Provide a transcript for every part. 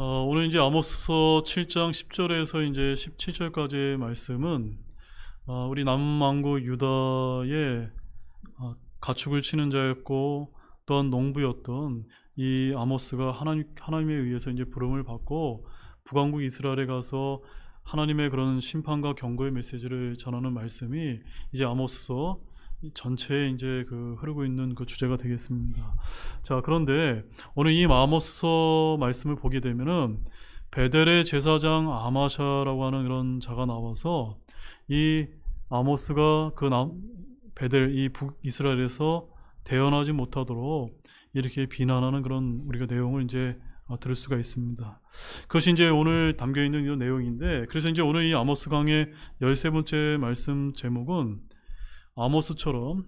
오늘 이제 아모스서 7장 10절에서 이제 17절까지의 말씀은 우리 남왕국 유다의 가축을 치는 자였고 또한 농부였던 이 아모스가 하나님에 의해서 이제 부름을 받고 북왕국 이스라엘에 가서 하나님의 그런 심판과 경고의 메시지를 전하는 말씀이 이제 아모스서 전체에 이제 흐르고 있는 그 주제가 되겠습니다. 자, 그런데 오늘 이 아모스서 말씀을 보게 되면은 베델의 제사장 아마샤라고 하는 그런 자가 나와서 이 아모스가 베델 이 북이스라엘에서 대언하지 못하도록 이렇게 비난하는 그런 우리가 내용을 이제 들을 수가 있습니다. 그것이 이제 오늘 담겨 있는 이런 내용인데, 그래서 이제 오늘 이 아모스 강의 13번째 말씀 제목은 아모스처럼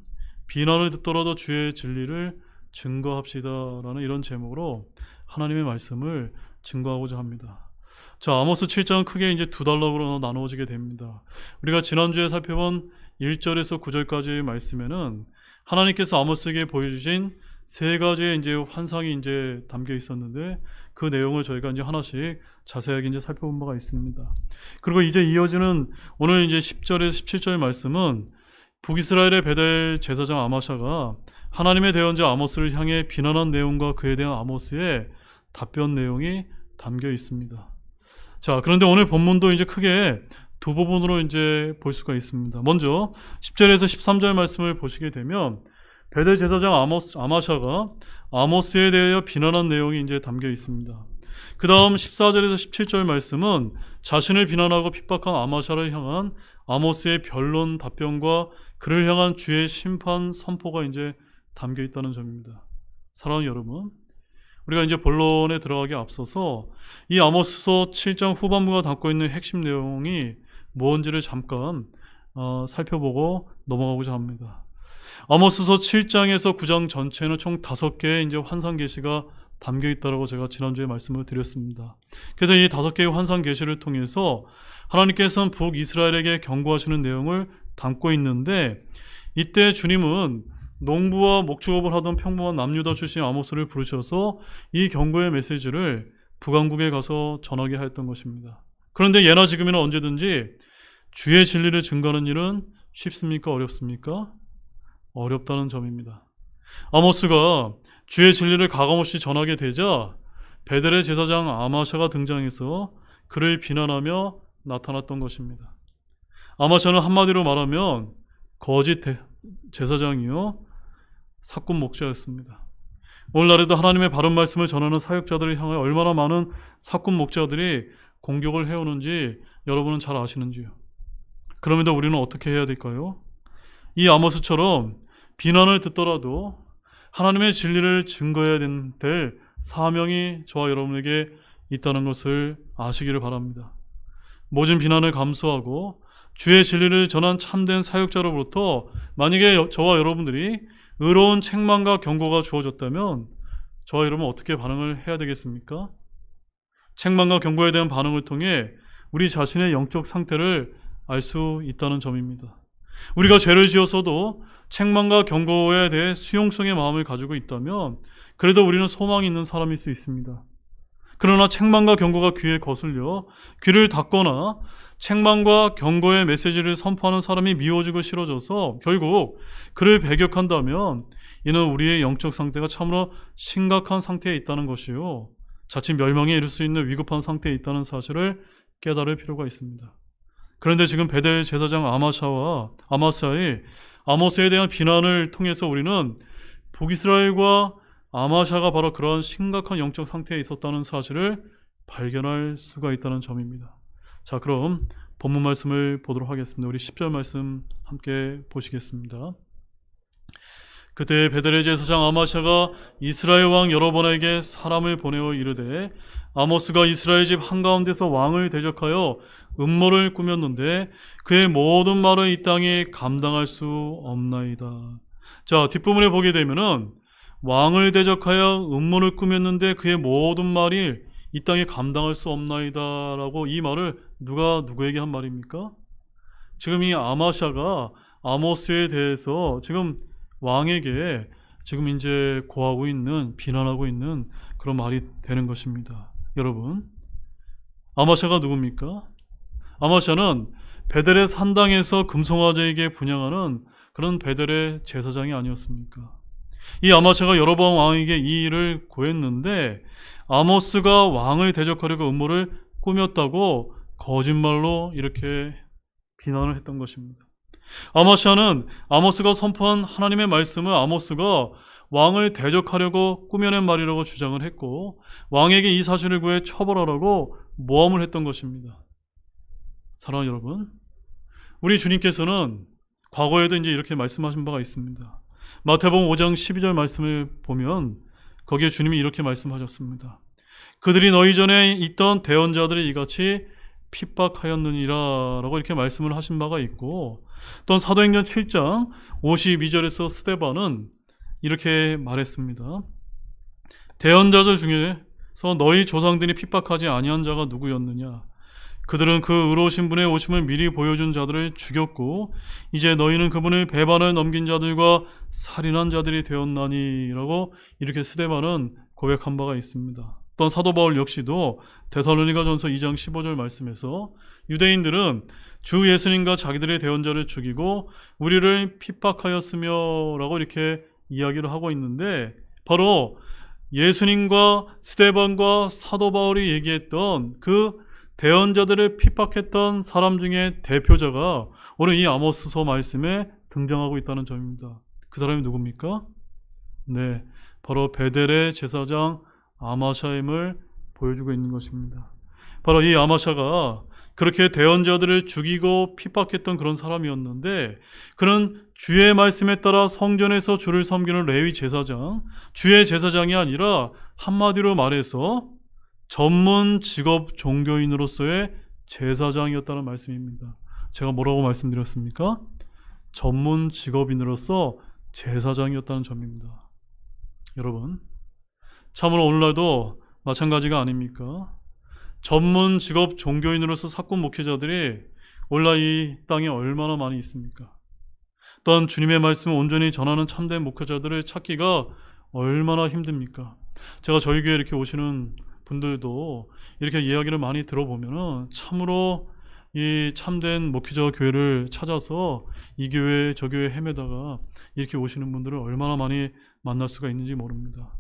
비난을 듣더라도 주의 진리를 증거합시다라는 이런 제목으로 하나님의 말씀을 증거하고자 합니다. 자, 아모스 7장은 크게 이제 두 단락으로 나누어지게 됩니다. 우리가 지난주에 살펴본 1절에서 9절까지의 말씀에는 하나님께서 아모스에게 보여주신 세 가지의 이제 환상이 이제 담겨 있었는데 그 내용을 저희가 이제 하나씩 자세하게 이제 살펴본 바가 있습니다. 그리고 이제 이어지는 오늘 이제 10절에서 17절 말씀은 북이스라엘의 베델 제사장 아마샤가 하나님의 대언자 아모스를 향해 비난한 내용과 그에 대한 아모스의 답변 내용이 담겨 있습니다. 자, 그런데 오늘 본문도 이제 크게 두 부분으로 이제 볼 수가 있습니다. 먼저 10절에서 13절 말씀을 보시게 되면 베델 제사장 아마샤가 아모스에 대하여 비난한 내용이 이제 담겨 있습니다. 그 다음 14절에서 17절 말씀은 자신을 비난하고 핍박한 아마샤를 향한 아모스의 변론 답변과 그를 향한 주의 심판 선포가 이제 담겨 있다는 점입니다. 사랑하는 여러분, 우리가 이제 본론에 들어가기 앞서서 이 아모스서 7장 후반부가 담고 있는 핵심 내용이 뭔지를 잠깐 살펴보고 넘어가고자 합니다. 아모스서 7장에서 9장 전체는 총 5개의 이제 환상 계시가 담겨 있다라고 제가 지난주에 말씀을 드렸습니다. 그래서 이 5개의 환상 계시를 통해서 하나님께서는 북이스라엘에게 경고하시는 내용을 담고 있는데, 이때 주님은 농부와 목축업을 하던 평범한 남유다 출신 아모스를 부르셔서 이 경고의 메시지를 북왕국에 가서 전하게 하였던 것입니다. 그런데 예나 지금이나 언제든지 주의 진리를 증거하는 일은 쉽습니까? 어렵습니까? 어렵다는 점입니다. 아모스가 주의 진리를 가감없이 전하게 되자 베델의 제사장 아마샤가 등장해서 그를 비난하며 나타났던 것입니다. 아마샤는 한마디로 말하면 거짓 제사장이요 사꾼 목자였습니다. 오늘날에도 하나님의 바른 말씀을 전하는 사역자들을 향해 얼마나 많은 사꾼 목자들이 공격을 해오는지 여러분은 잘 아시는지요? 그럼에도 우리는 어떻게 해야 될까요? 이 아모스처럼 비난을 듣더라도 하나님의 진리를 증거해야 될 사명이 저와 여러분에게 있다는 것을 아시기를 바랍니다. 모든 비난을 감수하고 주의 진리를 전한 참된 사역자로부터 만약에 저와 여러분들이 의로운 책망과 경고가 주어졌다면 저와 여러분은 어떻게 반응을 해야 되겠습니까? 책망과 경고에 대한 반응을 통해 우리 자신의 영적 상태를 알 수 있다는 점입니다. 우리가 죄를 지었어도 책망과 경고에 대해 수용성의 마음을 가지고 있다면 그래도 우리는 소망이 있는 사람일 수 있습니다. 그러나 책망과 경고가 귀에 거슬려 귀를 닫거나 책망과 경고의 메시지를 선포하는 사람이 미워지고 싫어져서 결국 그를 배격한다면 이는 우리의 영적 상태가 참으로 심각한 상태에 있다는 것이요, 자칫 멸망에 이를 수 있는 위급한 상태에 있다는 사실을 깨달을 필요가 있습니다. 그런데 지금 베델 제사장 아마샤의 아모스에 대한 비난을 통해서 우리는 북이스라엘과 아마샤가 바로 그러한 심각한 영적 상태에 있었다는 사실을 발견할 수가 있다는 점입니다. 자, 그럼 본문 말씀을 보도록 하겠습니다. 우리 10절 말씀 함께 보시겠습니다. 그때 베델의 제사장 아마샤가 이스라엘 왕 여로보암에게 사람을 보내어 이르되 아모스가 이스라엘 집 한가운데서 왕을 대적하여 음모를 꾸몄는데 그의 모든 말을 이 땅에 감당할 수 없나이다. 자, 뒷부분에 보게 되면은 왕을 대적하여 음모를 꾸몄는데 그의 모든 말이 이 땅에 감당할 수 없나이다 라고, 이 말을 누가 누구에게 한 말입니까? 지금 이 아마샤가 아모스에 대해서 지금 왕에게 지금 이제 고하고 있는, 비난하고 있는 그런 말이 되는 것입니다. 여러분, 아마샤가 누굽니까? 아마샤는 베델의 산당에서 금송아지에게 분향하는 그런 베델의 제사장이 아니었습니까? 이 아마샤가 여로보암 왕에게 이 일을 고했는데 아모스가 왕을 대적하려고 음모를 꾸몄다고 거짓말로 이렇게 비난을 했던 것입니다. 아마샤는 아모스가 선포한 하나님의 말씀을 아모스가 왕을 대적하려고 꾸며낸 말이라고 주장을 했고 왕에게 이 사실을 구해 처벌하라고 모함을 했던 것입니다. 사랑하는 여러분, 우리 주님께서는 과거에도 이제 이렇게 말씀하신 바가 있습니다. 마태복음 5장 12절 말씀을 보면 거기에 주님이 이렇게 말씀하셨습니다. 그들이 너희 전에 있던 대언자들이 이같이 핍박하였느니라 라고 이렇게 말씀을 하신 바가 있고, 또한 사도행전 7장 52절에서 스데반은 이렇게 말했습니다. 대언자들 중에서 너희 조상들이 핍박하지 아니한 자가 누구였느냐? 그들은 그 의로우신 분의 오심을 미리 보여준 자들을 죽였고 이제 너희는 그분을 배반을 넘긴 자들과 살인한 자들이 되었나니 라고 이렇게 스데반은 고백한 바가 있습니다. 또한 사도 바울 역시도 데살로니가전서 2장 15절 말씀에서 유대인들은 주 예수님과 자기들의 대언자를 죽이고 우리를 핍박하였으며 라고 이렇게 이야기를 하고 있는데, 바로 예수님과 스데반과 사도 바울이 얘기했던 그 대언자들을 핍박했던 사람 중에 대표자가 오늘 이 아모스서 말씀에 등장하고 있다는 점입니다. 그 사람이 누굽니까? 네, 바로 베델의 제사장 아마샤임을 보여주고 있는 것입니다. 바로 이 아마샤가 그렇게 대언자들을 죽이고 핍박했던 그런 사람이었는데, 그는 주의 말씀에 따라 성전에서 주를 섬기는 레위 제사장, 주의 제사장이 아니라 한마디로 말해서 전문 직업 종교인으로서의 제사장이었다는 말씀입니다. 제가 뭐라고 말씀드렸습니까? 전문 직업인으로서 제사장이었다는 점입니다. 여러분, 참으로 오늘날도 마찬가지가 아닙니까? 전문 직업 종교인으로서 사건 목회자들이 오늘날 이 땅에 얼마나 많이 있습니까? 또한 주님의 말씀을 온전히 전하는 참된 목회자들을 찾기가 얼마나 힘듭니까? 제가 저희 교회에 이렇게 오시는 분들도 이렇게 이야기를 많이 들어보면은 참으로 이 참된 목회자 교회를 찾아서 이 교회 저 교회 헤매다가 이렇게 오시는 분들을 얼마나 많이 만날 수가 있는지 모릅니다.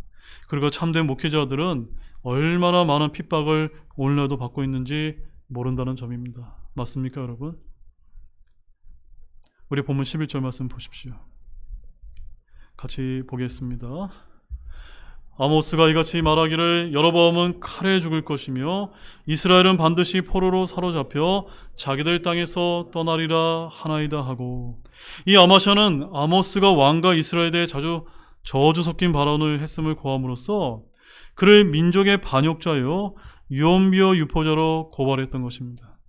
그리고 참된 목회자들은 얼마나 많은 핍박을 오늘날도 받고 있는지 모른다는 점입니다. 맞습니까, 여러분? 우리 본문 11절 말씀 보십시오. 같이 보겠습니다. 아모스가 이같이 말하기를 여로보암은 칼에 죽을 것이며 이스라엘은 반드시 포로로 사로잡혀 자기들 땅에서 떠나리라 하나이다 하고, 이 아마샤는 아모스가 왕과 이스라엘에 대해 자주 저주 섞인 발언을 했음을 고함으로써 그를 민족의 반역자요 유언비어 유포자로 고발했던 것입니다.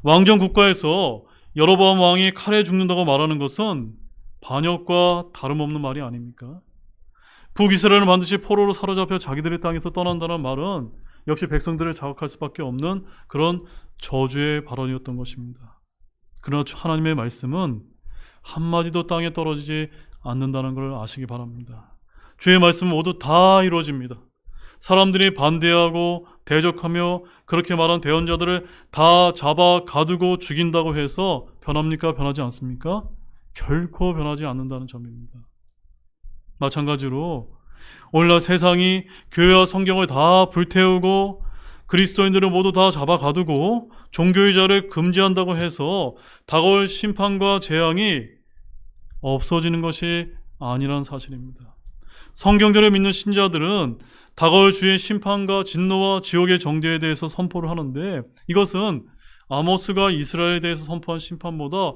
왕정 국가에서 여로보암 왕이 칼에 죽는다고 말하는 것은 반역과 다름없는 말이 아닙니까? 북이스라엘은 반드시 포로로 사로잡혀 자기들의 땅에서 떠난다는 말은 역시 백성들을 자극할 수밖에 없는 그런 저주의 발언이었던 것입니다. 그러나 하나님의 말씀은 한마디도 땅에 떨어지지 않는다는 걸 아시기 바랍니다. 주의 말씀은 모두 다 이루어집니다. 사람들이 반대하고 대적하며 그렇게 말한 대언자들을 다 잡아 가두고 죽인다고 해서 변합니까? 변하지 않습니까? 결코 변하지 않는다는 점입니다. 마찬가지로 오늘날 세상이 교회와 성경을 다 불태우고 그리스도인들을 모두 다 잡아 가두고 종교의자를 금지한다고 해서 다가올 심판과 재앙이 없어지는 것이 아니란 사실입니다. 성경대로 믿는 신자들은 다가올 주의 심판과 진노와 지옥의 정죄에 대해서 선포를 하는데, 이것은 아모스가 이스라엘에 대해서 선포한 심판보다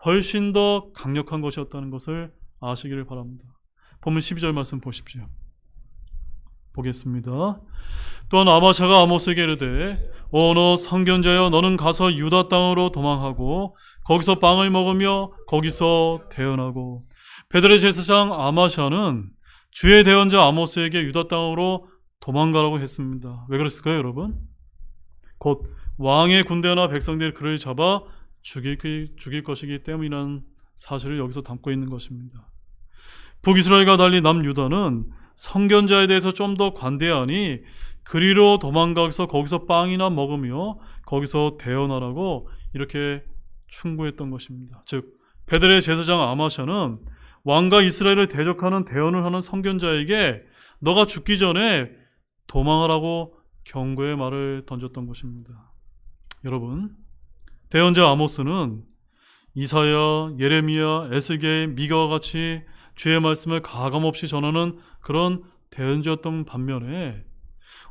훨씬 더 강력한 것이었다는 것을 아시기를 바랍니다. 본문 12절 말씀 보십시오. 보겠습니다. 또한 아마샤가 아모스에게 이르되 오 너 선견자여, 너는 가서 유다 땅으로 도망하고 거기서 빵을 먹으며 거기서 대언하고. 베델의 제사장 아마샤는 주의 대언자 아모스에게 유다 땅으로 도망가라고 했습니다. 왜 그랬을까요, 여러분? 곧 왕의 군대나 백성들이 그를 잡아 죽일 것이기 때문이라는 사실을 여기서 담고 있는 것입니다. 북이스라엘과 달리 남유다는 성견자에 대해서 좀 더 관대하니 그리로 도망가서 거기서 빵이나 먹으며 거기서 대언하라고 이렇게 충고했던 것입니다. 즉 베델의 제사장 아마샤는 왕과 이스라엘을 대적하는 대언을 하는 성견자에게 너가 죽기 전에 도망하라고 경고의 말을 던졌던 것입니다. 여러분, 대언자 아모스는 이사야, 예레미야, 에스겔, 미가와 같이 주의 말씀을 가감없이 전하는 그런 대언자였던 반면에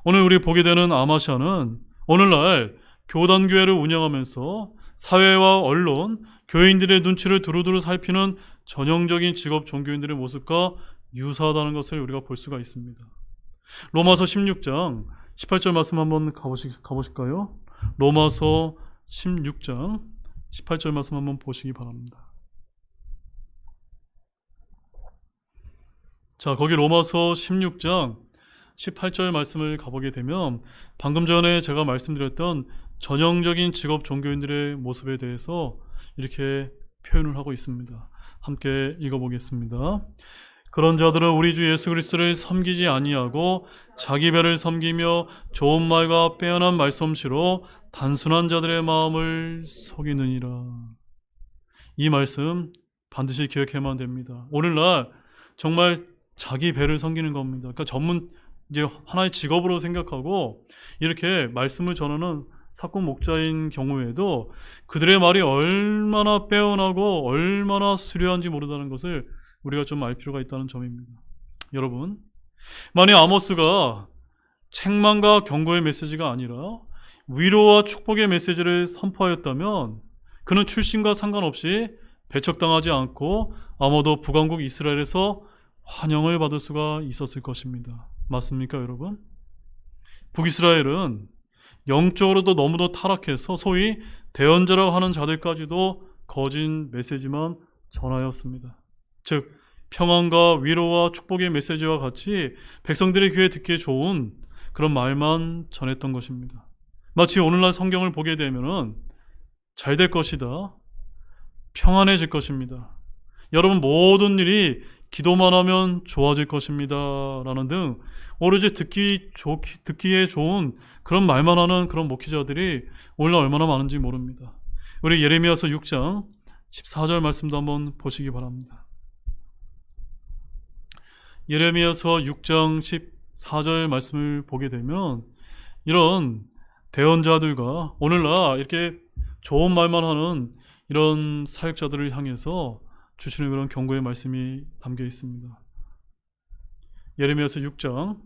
오늘 우리 보게 되는 아마샤는 오늘날 교단교회를 운영하면서 사회와 언론, 교인들의 눈치를 두루두루 살피는 전형적인 직업 종교인들의 모습과 유사하다는 것을 우리가 볼 수가 있습니다. 로마서 16장 18절 말씀 한번 가보실까요? 로마서 16장 18절 말씀 한번 보시기 바랍니다. 자, 거기 로마서 16장 18절 말씀을 가보게 되면 방금 전에 제가 말씀드렸던 전형적인 직업 종교인들의 모습에 대해서 이렇게 표현을 하고 있습니다. 함께 읽어보겠습니다. 그런 자들은 우리 주 예수 그리스도를 섬기지 아니하고 자기 배를 섬기며 좋은 말과 빼어난 말솜씨로 단순한 자들의 마음을 속이느니라. 이 말씀 반드시 기억해야만 됩니다. 오늘날 정말 자기 배를 섬기는 겁니다. 그러니까 이제 하나의 직업으로 생각하고 이렇게 말씀을 전하는 사건 목자인 경우에도 그들의 말이 얼마나 빼어나고 얼마나 수려한지 모른다는 것을 우리가 좀 알 필요가 있다는 점입니다. 여러분, 만약 아모스가 책망과 경고의 메시지가 아니라 위로와 축복의 메시지를 선포하였다면 그는 출신과 상관없이 배척당하지 않고 아마도 북왕국 이스라엘에서 환영을 받을 수가 있었을 것입니다. 맞습니까, 여러분? 북이스라엘은 영적으로도 너무도 타락해서 소위 대언자라고 하는 자들까지도 거짓 메시지만 전하였습니다. 즉 평안과 위로와 축복의 메시지와 같이 백성들의 귀에 듣기에 좋은 그런 말만 전했던 것입니다. 마치 오늘날 성경을 보게 되면은 잘 될 것이다, 평안해질 것입니다, 여러분 모든 일이 기도만 하면 좋아질 것입니다 라는 등 오로지 듣기에 좋은 그런 말만 하는 그런 목회자들이 오늘날 얼마나 많은지 모릅니다. 우리 예레미야서 6장 14절 말씀도 한번 보시기 바랍니다. 예레미야서 6장 14절 말씀을 보게 되면 이런 대언자들과 오늘날 이렇게 좋은 말만 하는 이런 사역자들을 향해서 주시는 그런 경고의 말씀이 담겨 있습니다. 예레미야서 6장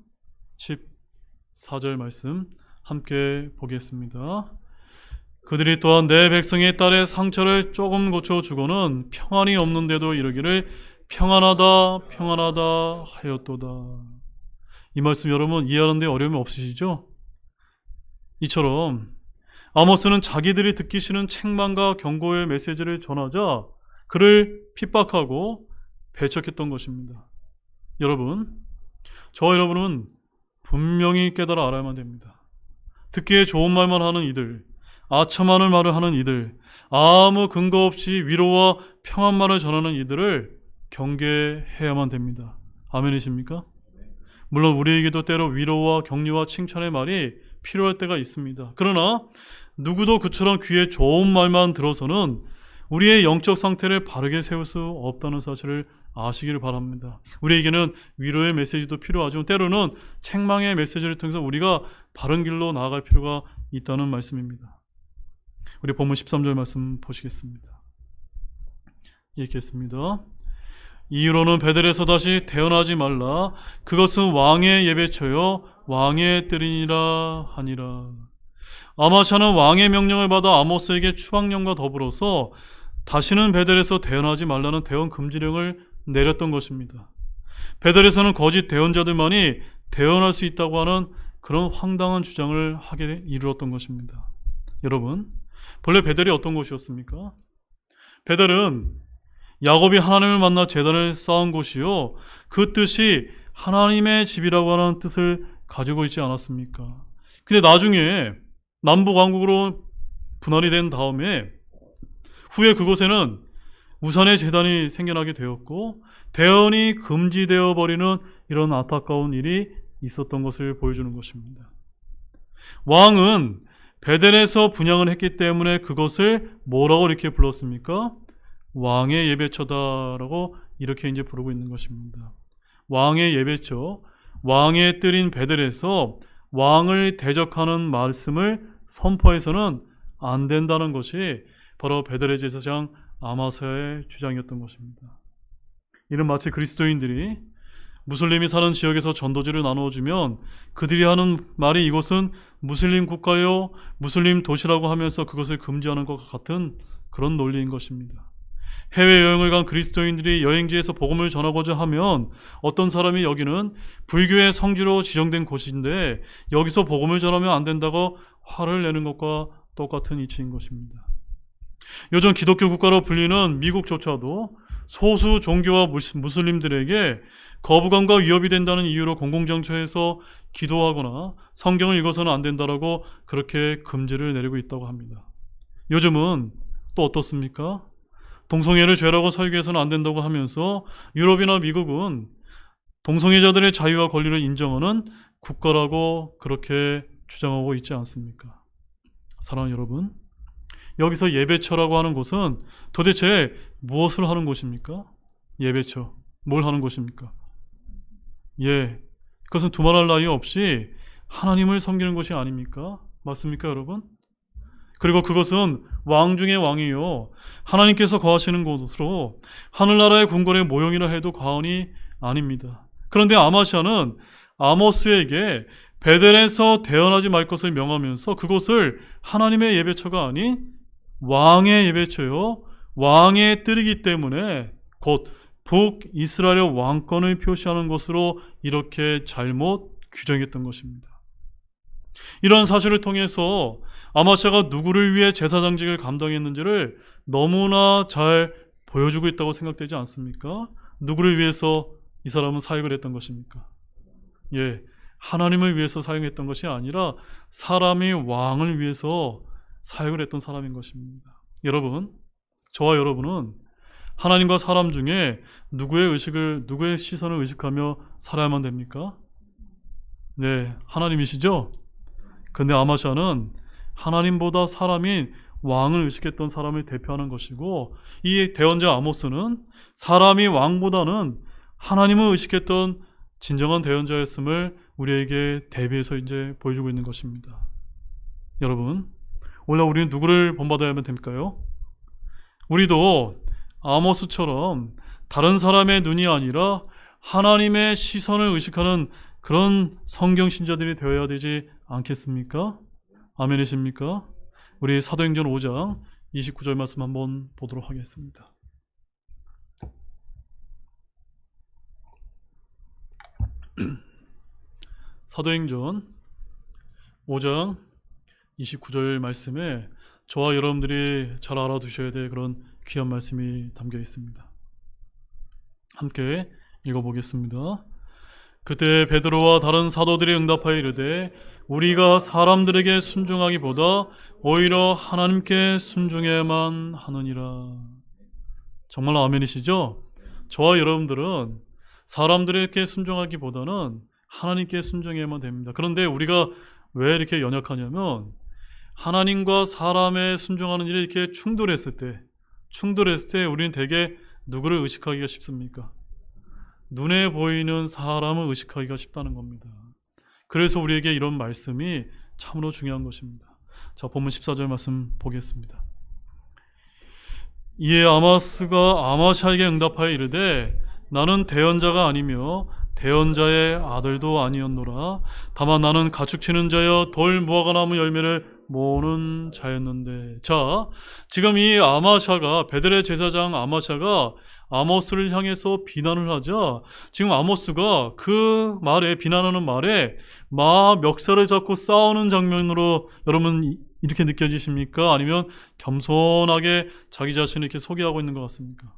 14절 말씀 함께 보겠습니다. 그들이 또한 내 백성의 딸의 상처를 조금 고쳐주고는 평안이 없는데도 이르기를 평안하다 평안하다 하였도다. 이 말씀 여러분 이해하는 데 어려움이 없으시죠? 이처럼 아모스는 자기들이 듣기 싫은 책망과 경고의 메시지를 전하자 그를 핍박하고 배척했던 것입니다. 여러분, 저와 여러분은 분명히 깨달아 알아야만 됩니다. 듣기에 좋은 말만 하는 이들, 아첨하는 말을 하는 이들, 아무 근거 없이 위로와 평안만을 전하는 이들을 경계해야만 됩니다. 아멘이십니까? 물론 우리에게도 때로 위로와 격려와 칭찬의 말이 필요할 때가 있습니다. 그러나 누구도 그처럼 귀에 좋은 말만 들어서는 우리의 영적 상태를 바르게 세울 수 없다는 사실을 아시기를 바랍니다. 우리에게는 위로의 메시지도 필요하지만 때로는 책망의 메시지를 통해서 우리가 바른 길로 나아갈 필요가 있다는 말씀입니다. 우리 본문 13절 말씀 보시겠습니다. 읽겠습니다. 이후로는 베델에서 다시 태어나지 말라. 그것은 왕의 예배처요 왕의 뜰이니라 하니라. 아마샤는 왕의 명령을 받아 아모스에게 추방령과 더불어서 다시는 베델에서 대언하지 말라는 대언 금지령을 내렸던 것입니다. 베델에서는 거짓 대언자들만이 대언할 수 있다고 하는 그런 황당한 주장을 하게 이르렀던 것입니다. 여러분, 본래 베델이 어떤 곳이었습니까? 베델은 야곱이 하나님을 만나 제단을 쌓은 곳이요, 그 뜻이 하나님의 집이라고 하는 뜻을 가지고 있지 않았습니까? 근데 나중에 남북 왕국으로 분할이 된 다음에 후에 그곳에는 우산의 제단이 생겨나게 되었고 대언이 금지되어 버리는 이런 안타까운 일이 있었던 것을 보여주는 것입니다. 왕은 베델에서 분향을 했기 때문에 그것을 뭐라고 이렇게 불렀습니까? 왕의 예배처다라고 이렇게 이제 부르고 있는 것입니다. 왕의 예배처, 왕의 뜰인 베델에서 왕을 대적하는 말씀을 선포해서는 안 된다는 것이 바로 베델의 제사장 아마스야의 주장이었던 것입니다. 이는 마치 그리스도인들이 무슬림이 사는 지역에서 전도지를 나누어주면 그들이 하는 말이 이곳은 무슬림 국가요, 무슬림 도시라고 하면서 그것을 금지하는 것과 같은 그런 논리인 것입니다. 해외여행을 간 그리스도인들이 여행지에서 복음을 전하고자 하면 어떤 사람이 여기는 불교의 성지로 지정된 곳인데 여기서 복음을 전하면 안 된다고 화를 내는 것과 똑같은 이치인 것입니다. 요즘 기독교 국가로 불리는 미국조차도 소수 종교와 무슬림들에게 거부감과 위협이 된다는 이유로 공공장소에서 기도하거나 성경을 읽어서는 안 된다라고 그렇게 금지를 내리고 있다고 합니다. 요즘은 또 어떻습니까? 동성애를 죄라고 설교해서는 안 된다고 하면서 유럽이나 미국은 동성애자들의 자유와 권리를 인정하는 국가라고 그렇게 주장하고 있지 않습니까? 사랑하는 여러분, 여기서 예배처라고 하는 곳은 도대체 무엇을 하는 곳입니까? 예배처, 뭘 하는 곳입니까? 그것은 두말할 나위 없이 하나님을 섬기는 것이 아닙니까? 맞습니까, 여러분? 그리고 그것은 왕 중의 왕이요, 하나님께서 거하시는 곳으로 하늘나라의 궁궐의 모형이라 해도 과언이 아닙니다. 그런데 아마시아는 아모스에게 베델에서 대언하지 말 것을 명하면서 그곳을 하나님의 예배처가 아닌 왕의 예배처요, 왕의 뜰이기 때문에 곧 북이스라엘의 왕권을 표시하는 것으로 이렇게 잘못 규정했던 것입니다. 이러한 사실을 통해서 아마시아가 누구를 위해 제사장직을 감당했는지를 너무나 잘 보여주고 있다고 생각되지 않습니까? 누구를 위해서 이 사람은 사역을 했던 것입니까? 하나님을 위해서 사역했던 것이 아니라 사람이 왕을 위해서 사역을 했던 사람인 것입니다. 여러분, 저와 여러분은 하나님과 사람 중에 누구의 시선을 의식하며 살아야만 됩니까? 하나님이시죠? 근데 아마시아는 하나님보다 사람인 왕을 의식했던 사람을 대표하는 것이고, 이 대언자 아모스는 사람이 왕보다는 하나님을 의식했던 진정한 대언자였음을 우리에게 대비해서 이제 보여주고 있는 것입니다. 여러분, 오늘 우리는 누구를 본받아야 하면 될까요? 우리도 아모스처럼 다른 사람의 눈이 아니라 하나님의 시선을 의식하는 그런 성경신자들이 되어야 되지 않겠습니까? 아멘이십니까? 우리 사도행전 5장 29절 말씀 한번 보도록 하겠습니다. 사도행전 5장 29절 말씀에 저와 여러분들이 잘 알아두셔야 될 그런 귀한 말씀이 담겨 있습니다. 함께 읽어보겠습니다. 그때 베드로와 다른 사도들이 응답하여 이르되 우리가 사람들에게 순종하기보다 오히려 하나님께 순종해야만 하느니라. 정말 아멘이시죠? 저와 여러분들은 사람들에게 순종하기보다는 하나님께 순종해야만 됩니다. 그런데 우리가 왜 이렇게 연약하냐면 하나님과 사람에 순종하는 일이 이렇게 충돌했을 때 우리는 대개 누구를 의식하기가 쉽습니까? 눈에 보이는 사람을 의식하기가 쉽다는 겁니다. 그래서 우리에게 이런 말씀이 참으로 중요한 것입니다. 자, 본문 14절 말씀 보겠습니다. 이에 아마스가 아마시아에게 응답하여 이르되 나는 대언자가 아니며 대언자의 아들도 아니었노라. 다만 나는 가축치는 자여 돌 무화과 나무 열매를 모으는 자였는데. 자, 지금 이 아마시아가, 베델의 제사장 아마시아가 아모스를 향해서 비난을 하자 지금 아모스가 그 말에, 비난하는 말에 막 멱살을 잡고 싸우는 장면으로 여러분 이렇게 느껴지십니까? 아니면 겸손하게 자기 자신을 이렇게 소개하고 있는 것 같습니까?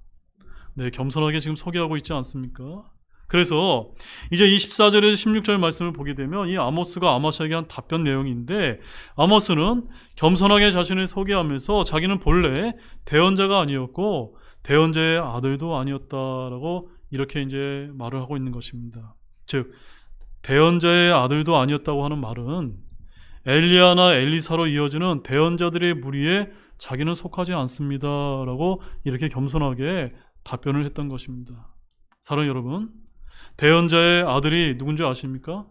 겸손하게 지금 소개하고 있지 않습니까? 그래서 이제 24절에서 16절 말씀을 보게 되면 이 아모스가 아마시아에게 한 답변 내용인데, 아모스는 겸손하게 자신을 소개하면서 자기는 본래 대언자가 아니었고 대언자의 아들도 아니었다라고 이렇게 이제 말을 하고 있는 것입니다. 즉 대언자의 아들도 아니었다고 하는 말은 엘리야나 엘리사로 이어지는 대언자들의 무리에 자기는 속하지 않습니다 라고 이렇게 겸손하게 답변을 했던 것입니다. 사랑하는 여러분, 대언자의 아들이 누군지 아십니까?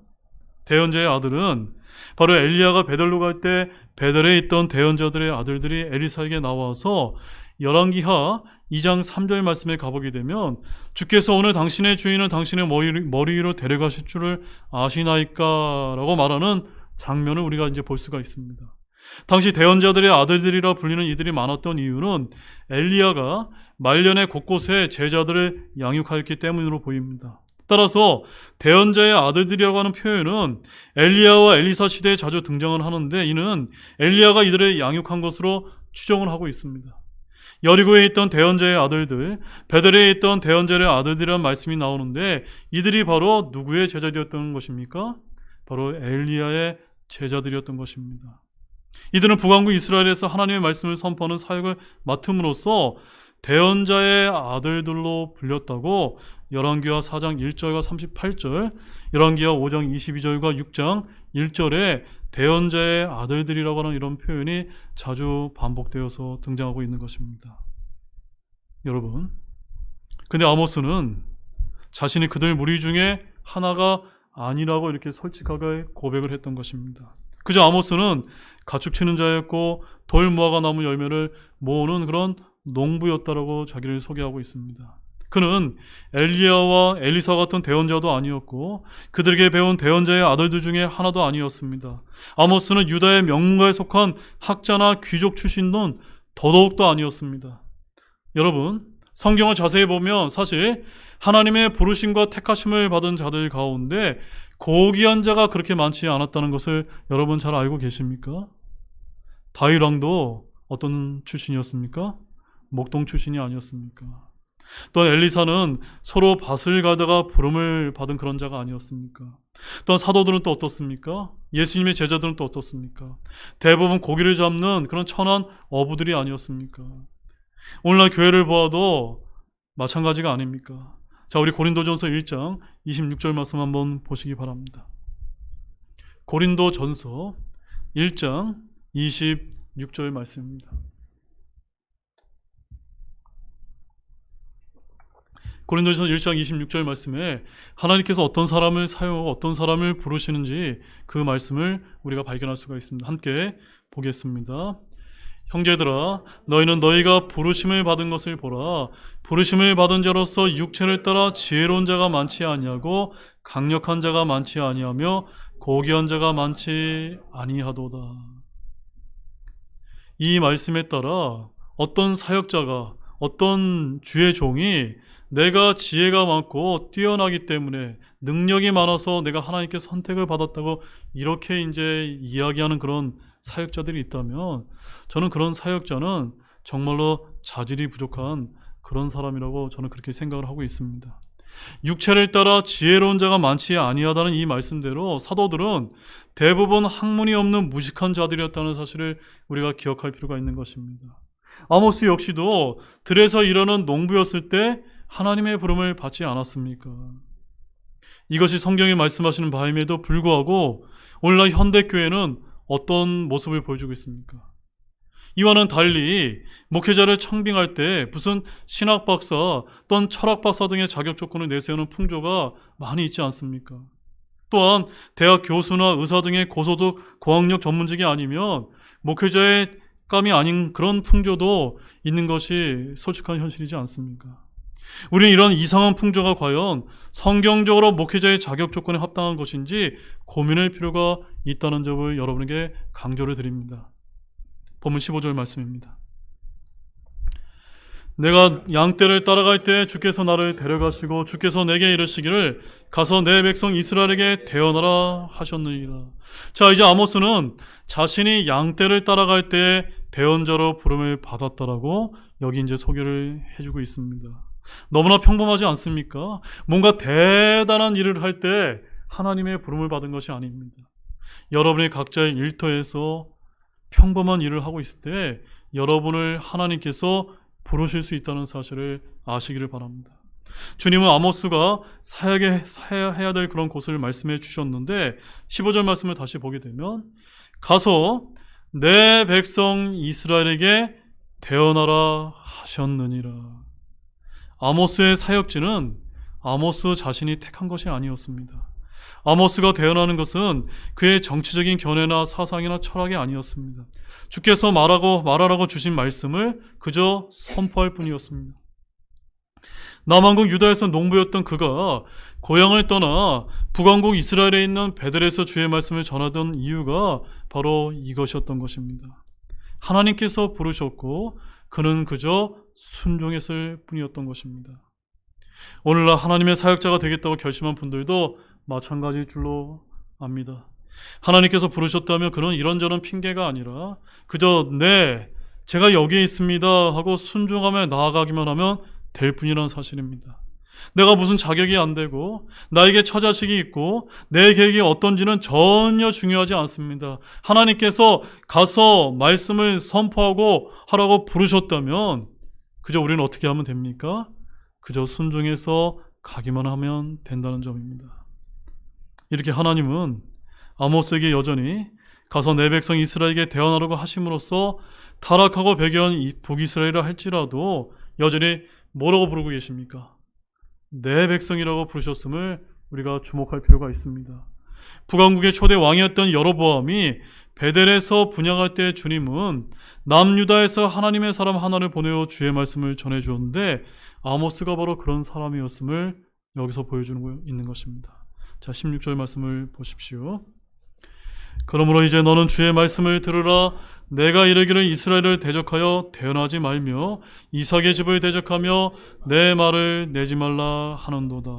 대언자의 아들은 바로 엘리야가 베델로 갈 때 베델에 있던 대언자들의 아들들이 엘리사에게 나와서 열왕기하 2장 3절 말씀에 가보게 되면 주께서 오늘 당신의 주인은 당신의 머리 위로 데려가실 줄을 아시나이까 라고 말하는 장면을 우리가 이제 볼 수가 있습니다. 당시 대언자들의 아들들이라 불리는 이들이 많았던 이유는 엘리야가 말년에 곳곳에 제자들을 양육하였기 때문으로 보입니다. 따라서 대언자의 아들들이라고 하는 표현은 엘리야와 엘리사 시대에 자주 등장을 하는데 이는 엘리야가 이들을 양육한 것으로 추정을 하고 있습니다. 여리고에 있던 대언자의 아들들, 베델에 있던 대언자의 아들들이라는 말씀이 나오는데 이들이 바로 누구의 제자들이었던 것입니까? 바로 엘리야의 제자들이었던 것입니다. 이들은 북왕국 이스라엘에서 하나님의 말씀을 선포하는 사역을 맡음으로써 대언자의 아들들로 불렸다고 열왕기하 4장 1절과 38절, 열왕기하 5장 22절과 6장 1절에 대언자의 아들들이라고 하는 이런 표현이 자주 반복되어서 등장하고 있는 것입니다. 여러분, 근데 아모스는 자신이 그들 무리 중에 하나가 아니라고 이렇게 솔직하게 고백을 했던 것입니다. 그저 아모스는 가축 치는 자였고 돌 무화과 나무 열매를 모으는 그런 농부였다라고 자기를 소개하고 있습니다. 그는 엘리야와 엘리사 같은 대언자도 아니었고 그들에게 배운 대언자의 아들들 중에 하나도 아니었습니다. 아모스는 유다의 명문가에 속한 학자나 귀족 출신은 더더욱도 아니었습니다. 여러분, 성경을 자세히 보면 사실 하나님의 부르심과 택하심을 받은 자들 가운데 고귀한 자가 그렇게 많지 않았다는 것을 여러분 잘 알고 계십니까? 다윗 왕도 어떤 출신이었습니까? 목동 출신이 아니었습니까? 또한 엘리사는 서로 밭을 가다가 부름을 받은 그런 자가 아니었습니까? 또한 사도들은 또 어떻습니까? 예수님의 제자들은 또 어떻습니까? 대부분 고기를 잡는 그런 천한 어부들이 아니었습니까? 오늘날 교회를 보아도 마찬가지가 아닙니까? 자, 우리 고린도전서 1장 26절 말씀 한번 보시기 바랍니다. 고린도전서 1장 26절 말씀입니다. 고린도전서 1장 26절 말씀에 하나님께서 어떤 사람을 사용하고 어떤 사람을 부르시는지 그 말씀을 우리가 발견할 수가 있습니다. 함께 보겠습니다. 형제들아, 너희는 너희가 부르심을 받은 것을 보라. 부르심을 받은 자로서 육체를 따라 지혜로운 자가 많지 아니하고 강력한 자가 많지 아니하며 고귀한 자가 많지 아니하도다. 이 말씀에 따라 어떤 사역자가, 어떤 주의 종이 내가 지혜가 많고 뛰어나기 때문에 능력이 많아서 내가 하나님께 선택을 받았다고 이렇게 이제 이야기하는 그런 사역자들이 있다면 저는 그런 사역자는 정말로 자질이 부족한 그런 사람이라고 저는 그렇게 생각을 하고 있습니다. 육체를 따라 지혜로운 자가 많지 아니하다는 이 말씀대로 사도들은 대부분 학문이 없는 무식한 자들이었다는 사실을 우리가 기억할 필요가 있는 것입니다. 아모스 역시도 들에서 일하는 농부였을 때 하나님의 부름을 받지 않았습니까? 이것이 성경이 말씀하시는 바임에도 불구하고 오늘날 현대교회는 어떤 모습을 보여주고 있습니까? 이와는 달리 목회자를 청빙할 때 무슨 신학 박사 또는 철학 박사 등의 자격 조건을 내세우는 풍조가 많이 있지 않습니까? 또한 대학 교수나 의사 등의 고소득 고학력 전문직이 아니면 목회자의 감이 아닌 그런 풍조도 있는 것이 솔직한 현실이지 않습니까? 우리는 이런 이상한 풍조가 과연 성경적으로 목회자의 자격 조건에 합당한 것인지 고민할 필요가 있다는 점을 여러분에게 강조를 드립니다. 본문 15절 말씀입니다. 내가 양떼를 따라갈 때 주께서 나를 데려가시고 주께서 내게 이르시기를 가서 내 백성 이스라엘에게 대언하라 하셨느니라. 자, 이제 아모스는 자신이 양떼를 따라갈 때 대언자로 부름을 받았다라고 여기 이제 소개를 해주고 있습니다. 너무나 평범하지 않습니까? 뭔가 대단한 일을 할 때 하나님의 부름을 받은 것이 아닙니다. 여러분의 각자의 일터에서 평범한 일을 하고 있을 때 여러분을 하나님께서 부르실 수 있다는 사실을 아시기를 바랍니다. 주님은 아모스가 해야 될 그런 곳을 말씀해 주셨는데 15절 말씀을 다시 보게 되면 가서 내 백성 이스라엘에게 대언하라 하셨느니라. 아모스의 사역지는 아모스 자신이 택한 것이 아니었습니다. 아모스가 대언하는 것은 그의 정치적인 견해나 사상이나 철학이 아니었습니다. 주께서 말하라고 주신 말씀을 그저 선포할 뿐이었습니다. 남왕국 유다에서 농부였던 그가 고향을 떠나 북왕국 이스라엘에 있는 베델에서 주의 말씀을 전하던 이유가 바로 이것이었던 것입니다. 하나님께서 부르셨고 그는 그저 순종했을 뿐이었던 것입니다. 오늘날 하나님의 사역자가 되겠다고 결심한 분들도 마찬가지일 줄로 압니다. 하나님께서 부르셨다면 그는 이런저런 핑계가 아니라 그저 제가 여기에 있습니다 하고 순종하며 나아가기만 하면 될 뿐이라는 사실입니다. 내가 무슨 자격이 안 되고 나에게 처자식이 있고 내 계획이 어떤지는 전혀 중요하지 않습니다. 하나님께서 가서 말씀을 선포하고 하라고 부르셨다면 그저 우리는 어떻게 하면 됩니까? 그저 순종해서 가기만 하면 된다는 점입니다. 이렇게 하나님은 아모스에게 여전히 가서 내 백성 이스라엘에게 대언하라고 하심으로써 타락하고 배교한 북이스라엘이라 할지라도 여전히 뭐라고 부르고 계십니까? 내 백성이라고 부르셨음을 우리가 주목할 필요가 있습니다. 북왕국의 초대 왕이었던 여로보암이 베델에서 분향할 때 주님은 남유다에서 하나님의 사람 하나를 보내어 주의 말씀을 전해 주었는데 아모스가 바로 그런 사람이었음을 여기서 보여주는 있는 것입니다. 자, 16절 말씀을 보십시오. 그러므로 이제 너는 주의 말씀을 들으라. 내가 이르기를 이스라엘을 대적하여 대언하지 말며 이삭의 집을 대적하며 내 말을 내지 말라 하는도다.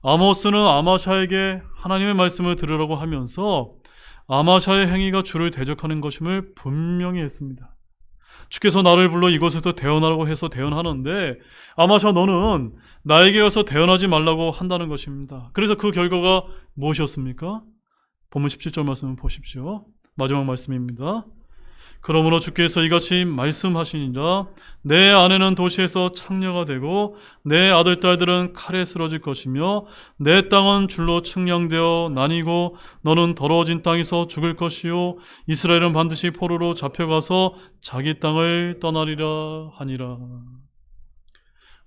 아모스는 아마샤에게 하나님의 말씀을 들으라고 하면서 아마샤의 행위가 주를 대적하는 것임을 분명히 했습니다. 주께서 나를 불러 이곳에서 대언하라고 해서 대언하는데 아마샤 너는 나에게 와서 대언하지 말라고 한다는 것입니다. 그래서 그 결과가 무엇이었습니까? 본문 17절 말씀을 보십시오. 마지막 말씀입니다. 그러므로 주께서 이같이 말씀하시니라. 내 아내는 도시에서 창녀가 되고 내 아들 딸들은 칼에 쓰러질 것이며 내 땅은 줄로 측량되어 나뉘고 너는 더러워진 땅에서 죽을 것이요 이스라엘은 반드시 포로로 잡혀가서 자기 땅을 떠나리라 하니라.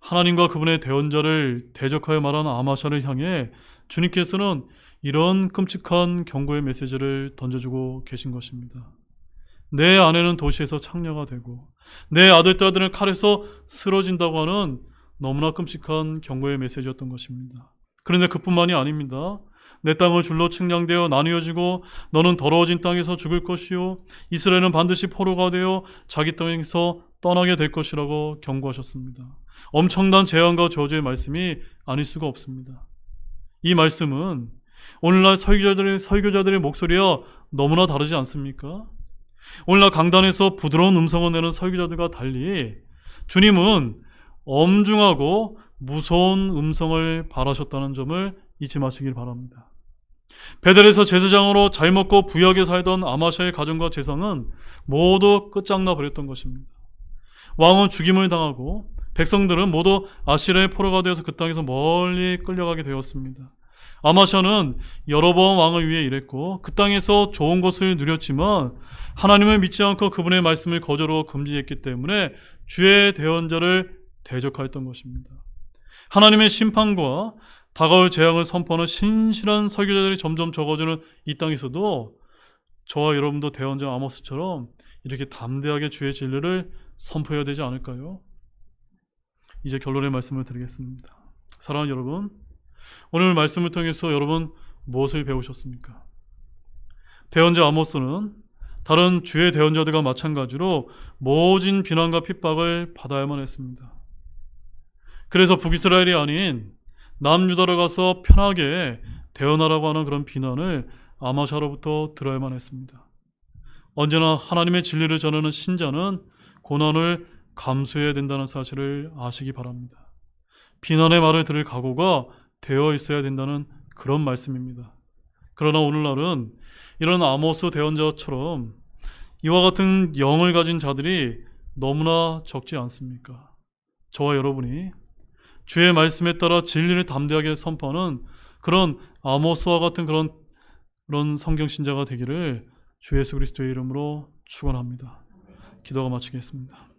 하나님과 그분의 대언자를 대적하여 말한 아마샤를 향해 주님께서는 이런 끔찍한 경고의 메시지를 던져주고 계신 것입니다. 내 아내는 도시에서 창녀가 되고 내 아들 딸들은 칼에서 쓰러진다고 하는 너무나 끔찍한 경고의 메시지였던 것입니다. 그런데 그뿐만이 아닙니다. 내 땅은 줄로 측량되어 나뉘어지고 너는 더러워진 땅에서 죽을 것이요 이스라엘은 반드시 포로가 되어 자기 땅에서 떠나게 될 것이라고 경고하셨습니다. 엄청난 재앙과 저주의 말씀이 아닐 수가 없습니다. 이 말씀은 오늘날 설교자들의 목소리와 너무나 다르지 않습니까? 오늘날 강단에서 부드러운 음성을 내는 설교자들과 달리 주님은 엄중하고 무서운 음성을 바라셨다는 점을 잊지 마시길 바랍니다. 베델에서 제사장으로 잘 먹고 부유하게 살던 아마샤의 가정과 재산은 모두 끝장나 버렸던 것입니다. 왕은 죽임을 당하고 백성들은 모두 아시라의 포로가 되어서 그 땅에서 멀리 끌려가게 되었습니다. 아마샤는 여로보암 왕을 위해 일했고 그 땅에서 좋은 것을 누렸지만 하나님을 믿지 않고 그분의 말씀을 거절하고 금지했기 때문에 주의 대언자를 대적하였던 것입니다. 하나님의 심판과 다가올 재앙을 선포하는 신실한 설교자들이 점점 적어지는 이 땅에서도 저와 여러분도 대언자 아모스처럼 이렇게 담대하게 주의 진리를 선포해야 되지 않을까요? 이제 결론의 말씀을 드리겠습니다. 사랑하는 여러분, 오늘 말씀을 통해서 여러분 무엇을 배우셨습니까? 대언자 아모스는 다른 주의 대언자들과 마찬가지로 모진 비난과 핍박을 받아야만 했습니다. 그래서 북이스라엘이 아닌 남유다로 가서 편하게 대언하라고 하는 그런 비난을 아마샤로부터 들어야만 했습니다. 언제나 하나님의 진리를 전하는 신자는 고난을 감수해야 된다는 사실을 아시기 바랍니다. 비난의 말을 들을 각오가 되어 있어야 된다는 그런 말씀입니다. 그러나 오늘날은 이런 아모스 대언자처럼 이와 같은 영을 가진 자들이 너무나 적지 않습니까? 저와 여러분이 주의 말씀에 따라 진리를 담대하게 선포하는 그런 아모스와 같은 그런 성경 신자가 되기를 주 예수 그리스도의 이름으로 축원합니다. 기도가 마치겠습니다.